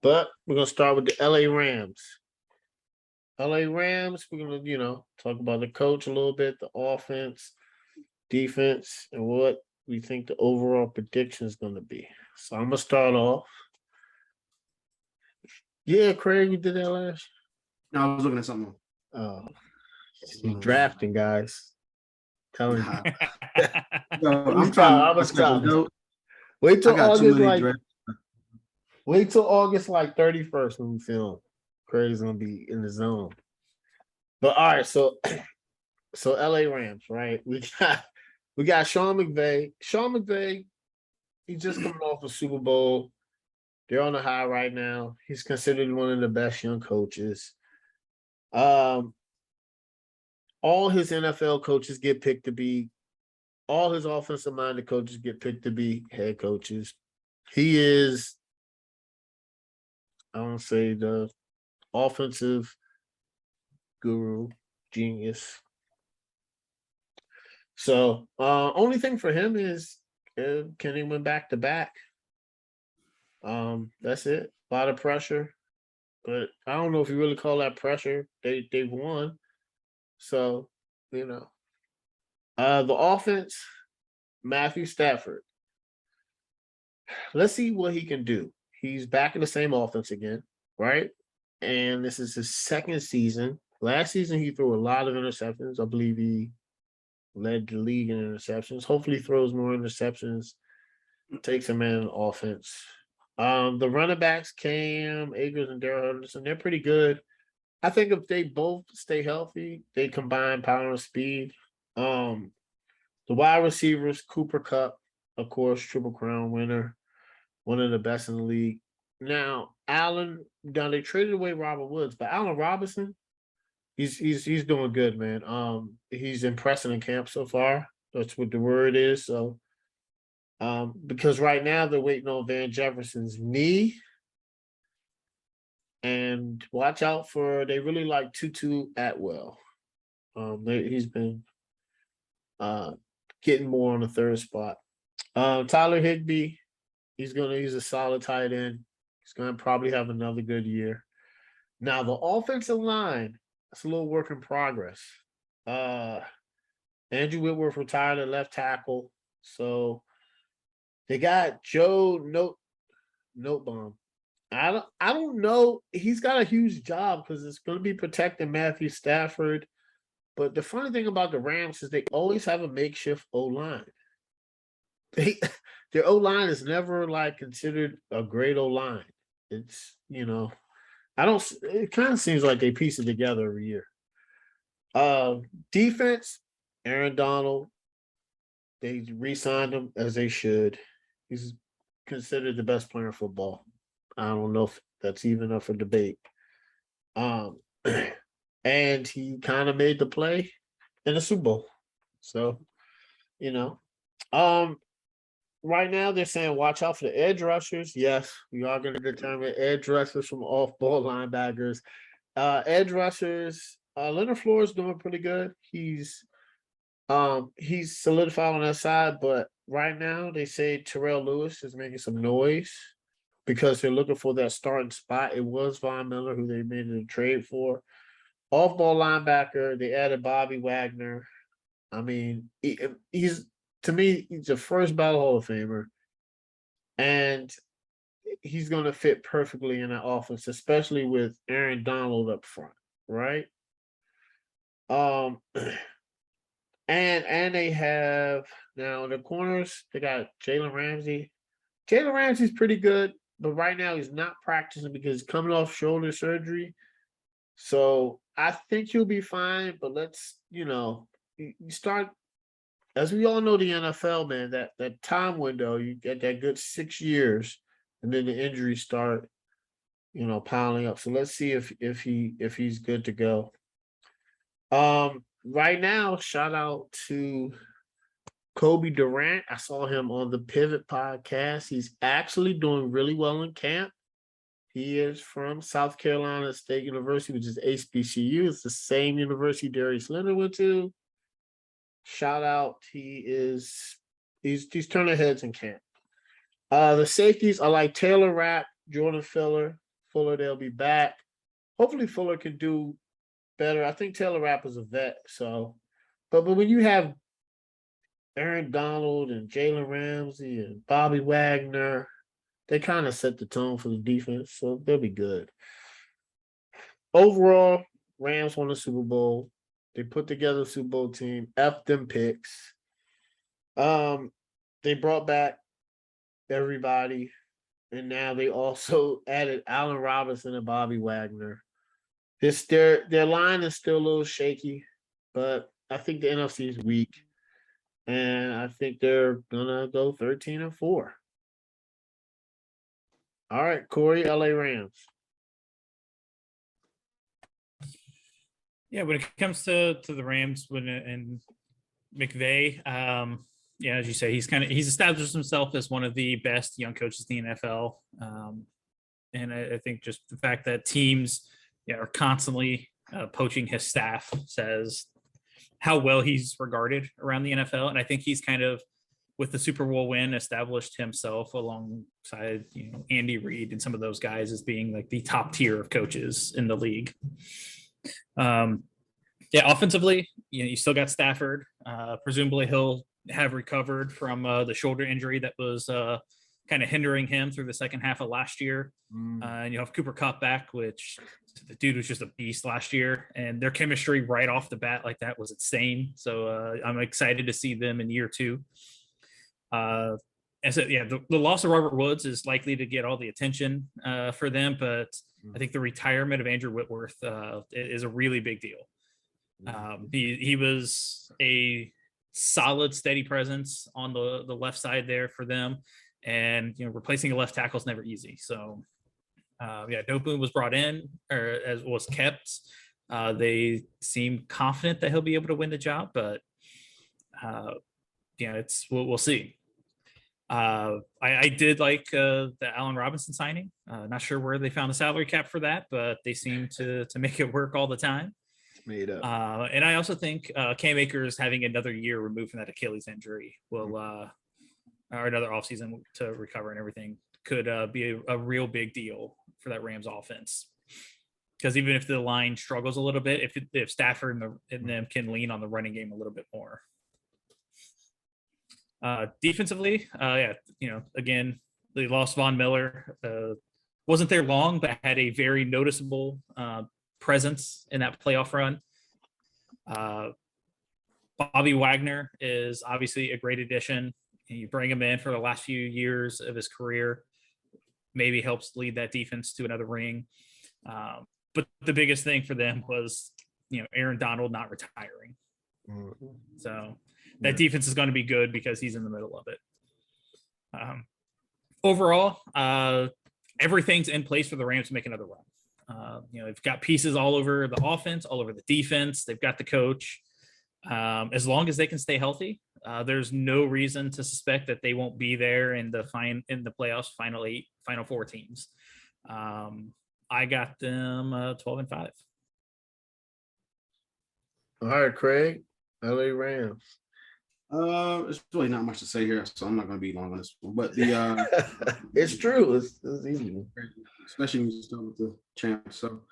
But we're gonna start with the LA Rams. LA Rams, we're gonna, talk about the coach a little bit, the offense, defense, and what we think the overall prediction is gonna be. So I'm gonna start off. Yeah, Craig, you did that last. No, I was looking at something. Oh, you drafting, guys. Telling you. No, I'm trying to stop. Wait till August, wait till August 31st when we film. Craig's gonna be in the zone. But all right, so LA Rams, right? We got Sean McVay. Sean McVay, he's just coming off a Super Bowl. They're on the high right now. He's considered one of the best young coaches. All his NFL coaches get picked to be, all his offensive-minded coaches get picked to be head coaches. He is, I don't say the offensive guru, genius. So, only thing for him is, can he win back-to-back? That's it. A lot of pressure, but I don't know if you really call that pressure. They won, so the offense, Matthew Stafford. Let's see what he can do. He's back in the same offense again, right? And this is his second season. Last season he threw a lot of interceptions. I believe he led the league in interceptions. Hopefully, he throws more interceptions. Takes him in offense. The running backs, Cam Akers and Darrell Henderson, they're pretty good. I think if they both stay healthy, they combine power and speed. The wide receivers, Cooper Kupp, of course, Triple Crown winner, one of the best in the league. Now they traded away Robert Woods, but Allen Robinson, he's doing good, man. He's impressing in camp so far. That's what the word is. So, because right now they're waiting on Van Jefferson's knee. And watch out they really like Tutu Atwell. He's been getting more on the third spot. Tyler Higbee, he's a solid tight end. He's gonna probably have another good year. Now the offensive line, that's a little work in progress. Andrew Whitworth retired at left tackle, so they got Joe Noteboom. I don't know. He's got a huge job because it's going to be protecting Matthew Stafford. But the funny thing about the Rams is they always have a makeshift O-line. Their O-line is never considered a great O-line. It's, it kind of seems like they piece it together every year. Defense, Aaron Donald, they re-signed him as they should. He's considered the best player in football. I don't know if that's even up for debate. And he kind of made the play in the Super Bowl. So, right now they're saying watch out for the edge rushers. Yes, we are going to determine edge rushers from off-ball linebackers. Edge rushers, Leonard Floyd is doing pretty good. He's solidified on that side, but right now they say Terrell Lewis is making some noise because they're looking for that starting spot. It was Von Miller who they made a trade for. Off-ball linebacker, they added Bobby Wagner. I mean, he's a first ballot Hall of Famer, and he's going to fit perfectly in that offense, especially with Aaron Donald up front, right? And they have now the corners. They got Jalen Ramsey. Jalen Ramsey's pretty good, but right now he's not practicing because he's coming off shoulder surgery. So I think he'll be fine. But let's, you start, as we all know, the NFL, man, that time window, you get that good 6 years, and then the injuries start, piling up. So let's see if he's good to go. Right now, shout out to Kobe Durant. I saw him on the Pivot podcast. He's actually doing really well in camp. He is from South Carolina State University, which is HBCU. It's the same university Darius Leonard went to. Shout out. He's turning heads in camp. The safeties are like Taylor Rapp, Jordan Filler, Fuller, they'll be back. Hopefully Fuller can do better. I think Taylor Rapp is a vet, so but when you have Aaron Donald and Jalen Ramsey and Bobby Wagner, they kind of set the tone for the defense, so they'll be good. Overall, Rams won the Super Bowl. They put together a Super Bowl team. F them picks. They brought back everybody, and now they also added Allen Robinson and Bobby Wagner. Their line is still a little shaky, but I think the NFC is weak, and I think they're gonna go 13-4. All right, Corey, LA Rams. Yeah, when it comes to the Rams, and McVay, as you say, he's established himself as one of the best young coaches in the NFL, and I think just the fact that teams are constantly poaching his staff says how well he's regarded around the NFL, and I think he's kind of, with the Super Bowl win, established himself alongside Andy Reid and some of those guys as being like the top tier of coaches in the league. Offensively, you still got Stafford. Presumably he'll have recovered from the shoulder injury that was kind of hindering him through the second half of last year. And you have Cooper Kupp back, which the dude was just a beast last year, and their chemistry right off the bat like that was insane. So I'm excited to see them in year two. And so, the loss of Robert Woods is likely to get all the attention for them, but I think the retirement of Andrew Whitworth is a really big deal. He was a solid, steady presence on the left side there for them, and replacing a left tackle is never easy. So, Dopoon was brought in, or as was kept. They seem confident that he'll be able to win the job, but we'll see. I did like the Allen Robinson signing. Not sure where they found the salary cap for that, but they seem to make it work all the time. Made up. And I also think Cam Akers having another year removed from that Achilles injury will, or another offseason to recover and everything, could be a real big deal for that Rams offense. Because even if the line struggles a little bit, if Stafford and them can lean on the running game a little bit more. Defensively, again, they lost Von Miller. Wasn't there long, but had a very noticeable presence in that playoff run. Bobby Wagner is obviously a great addition. You bring him in for the last few years of his career, maybe helps lead that defense to another ring. But the biggest thing for them was, Aaron Donald not retiring. So that defense is going to be good because he's in the middle of it. Overall, everything's in place for the Rams to make another run. They've got pieces all over the offense, all over the defense. They've got the coach. As long as they can stay healthy, there's no reason to suspect that they won't be there in the playoffs, final four teams. I got them 12-5. All right, Craig, LA Rams. There's really not much to say here, so I'm not going to be long on this one. But the it's true. It's easy, especially when you start with the champs. So,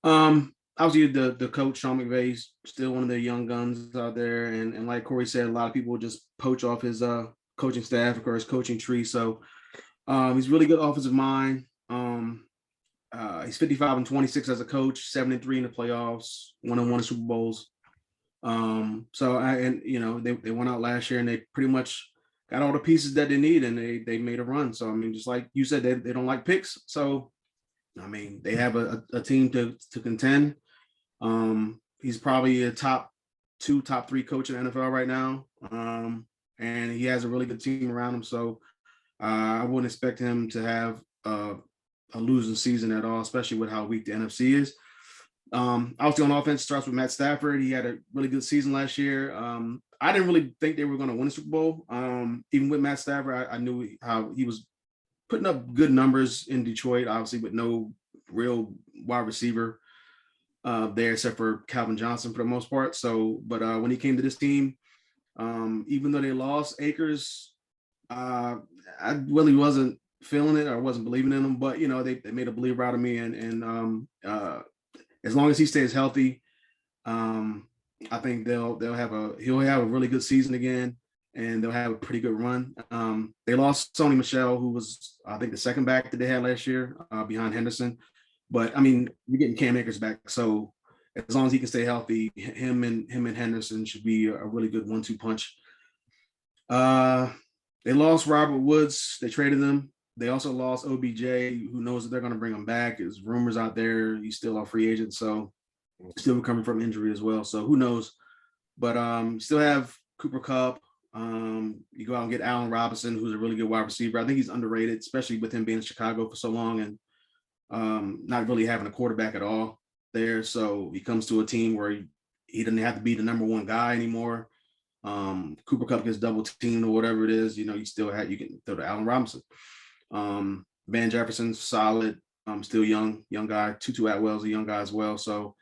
obviously, the coach Sean McVay's still one of the young guns out there, and like Corey said, a lot of people just poach off his coaching staff, of course, coaching tree. So, he's really good offensive mind. He's 55-26 as a coach, 7-3 in the playoffs, 1-1 in Super Bowls. They went out last year and they pretty much got all the pieces that they need, and they made a run. So, I mean, just like you said, they don't like picks. So, I mean, they have a team to contend. He's probably a top 2, top 3 coach in the NFL right now. And he has a really good team around him. So, I wouldn't expect him to have a losing season at all, especially with how weak the NFC is. Obviously on offense, starts with Matt Stafford. He had a really good season last year. I didn't really think they were going to win the Super Bowl. Even with Matt Stafford, I knew how he was putting up good numbers in Detroit, obviously with no real wide receiver there except for Calvin Johnson for the most part. So, but when he came to this team, even though they lost Akers, I really wasn't feeling it or wasn't believing in him, but they made a believer out of me, and as long as he stays healthy, I think he'll have a really good season again, and they'll have a pretty good run. They lost Sony Michel, who was, I think, the second back that they had last year, behind Henderson. But I mean, you're getting Cam Akers back, so as long as he can stay healthy, him and Henderson should be a really good 1-2 punch. They lost Robert Woods. They traded him. They also lost OBJ. Who knows if they're going to bring him back? There's rumors out there he's still a free agent, so still recovering from injury as well. So who knows? But still have Cooper Kupp. You go out and get Allen Robinson, who's a really good wide receiver. I think he's underrated, especially with him being in Chicago for so long and not really having a quarterback at all there. So he comes to a team where he doesn't have to be the number one guy anymore. Cooper Kupp gets double teamed or whatever it is. You can throw to Allen Robinson. Van Jefferson's solid. Still young guy. Tutu Atwell's a young guy as well. So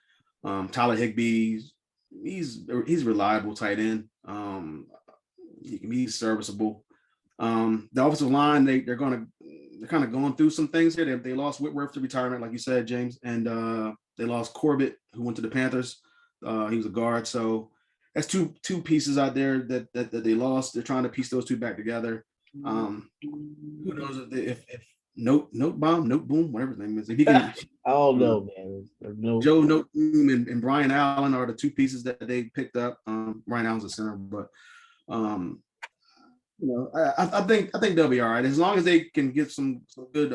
Tyler Higbee, he's reliable tight end. He's serviceable. The offensive line, they're kind of going through some things here. They lost Whitworth to retirement, like you said, James, and they lost Corbett, who went to the Panthers. He was a guard, so that's two pieces out there that they lost. They're trying to piece those two back together. Who knows if Note Boom, whatever his name is. If he can, I don't know, man. Joe Note Boom and Brian Allen are the two pieces that they picked up. Brian Allen's a center, but I think they'll be all right as long as they can get some good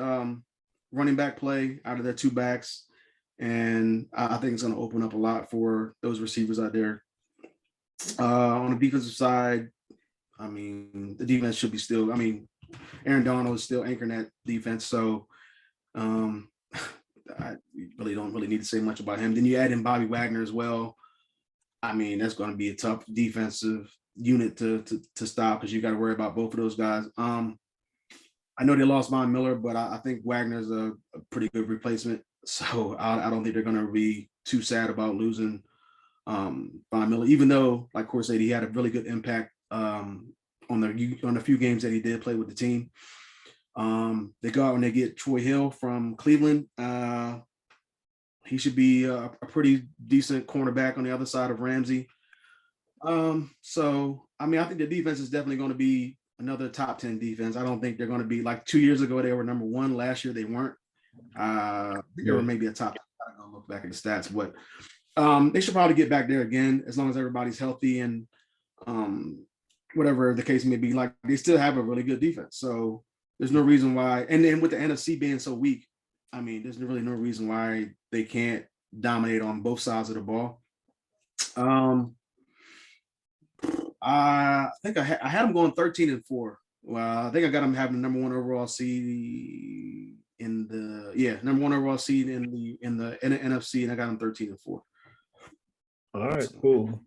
running back play out of their two backs, and I think it's going to open up a lot for those receivers out there. On the defensive side, I mean, the defense should be still. I mean, Aaron Donald is still anchoring that defense, so I really don't need to say much about him. Then you add in Bobby Wagner as well. I mean, that's going to be a tough defensive unit to stop because you got to worry about both of those guys. I know they lost Von Miller, but I think Wagner's a pretty good replacement. So I don't think they're going to be too sad about losing Von Miller, even though, like Corey said, he had a really good impact on the few games that he did play with the team. They go out and they get Troy Hill from Cleveland. He should be a pretty decent cornerback on the other side of Ramsey. So, I mean, I think the defense is definitely going to be another top 10 defense. I don't think they're going to be like 2 years ago. They were number one. Last year, they weren't. They were maybe a top. I don't look back at the stats, but they should probably get back there again as long as everybody's healthy and whatever the case may be. Like, they still have a really good defense. So there's no reason why. And then with the NFC being so weak, I mean, there's really no reason why they can't dominate on both sides of the ball. I think I had them going 13-4. Well, I think I got them having the number one overall seed number one overall seed in the NFC, and I got them 13-4. All right, cool.